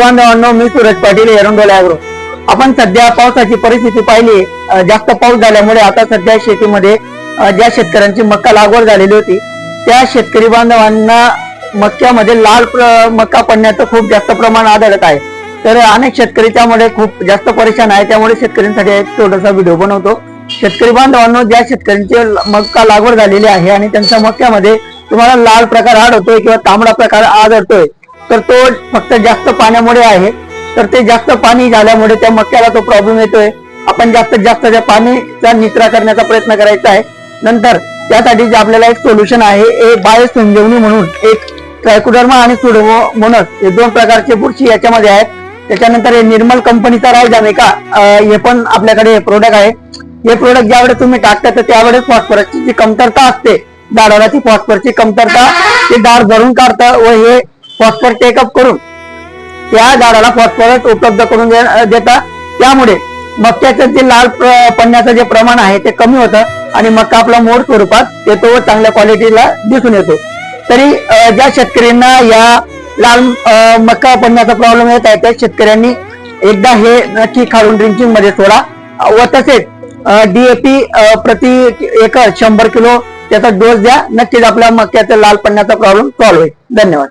बांधवांनो, मी सूरज पाटील, एरंडोला ॲग्रो. आपण सध्या पावसाची परिस्थिती पाहिली. जास्त पाऊस झाल्यामुळे आता सध्या शेतीमध्ये ज्या शेतकऱ्यांची मक्का लागवड झालेली होती त्या शेतकरी बांधवांना मक्यामध्ये लाल मक्का पडण्याचं खूप जास्त प्रमाण आढळत आहे. तर अनेक शेतकरी त्यामुळे खूप जास्त परेशान आहे. त्यामुळे शेतकऱ्यांसाठी एक छोटासा व्हिडिओ बनवतो. शेतकरी बांधवांनो, ज्या शेतकऱ्यांची मक्का लागवड झालेली आहे आणि त्यांच्या मक्यामध्ये तुम्हाला लाल प्रकार आढळतोय किंवा तांबडा प्रकार आढळतोय, तर तो फक्त जास्त पाण्यामुळे आहे. तर ते जास्त पाणी झाल्यामुळे त्या मक्याला तो प्रॉब्लेम येतोय. आपण जास्तीत जास्त त्या पाणीचा निचरा करण्याचा प्रयत्न करायचा आहे. नंतर त्यासाठी आपल्याला एक सोल्युशन आहे, बायो संजीवनी म्हणून एक ट्रायकोडर्मा आणि सुडोमोनास हे दोन प्रकारचे बुरशी याच्यामध्ये आहेत. त्याच्यानंतर हे निर्मल कंपनीचा रायझामेका हे पण आपल्याकडे प्रोडक्ट आहे. हे प्रोडक्ट ज्यावेळेस तुम्ही टाकता तर त्यावेळेस फॉस्फरसची जी कमतरता असते झाडाला, ती फॉस्फरसची कमतरता ते झाड भरून काढतं व हे फॉस्फर टेकअप करून त्या झाडाला फॉस्फरस उपलब्ध करून देतात. त्यामुळे मक्याचं जे लाल पडण्याचं जे प्रमाण आहे ते कमी होतं आणि मक्का आपला मोड स्वरूपात येतो व चांगल्या क्वालिटीला दिसून येतो. तरी ज्या शेतकऱ्यांना या लाल मक्का पडण्याचा प्रॉब्लेम येत आहे त्या शेतकऱ्यांनी एकदा हे नक्की काढून ड्रिंकिंग मध्ये सोडा व तसेच DAP प्रति एकर 100 किलो त्याचा डोस द्या. नक्कीच आपल्या मक्याचा लाल पडण्याचा प्रॉब्लेम सॉल्व्ह होईल. धन्यवाद.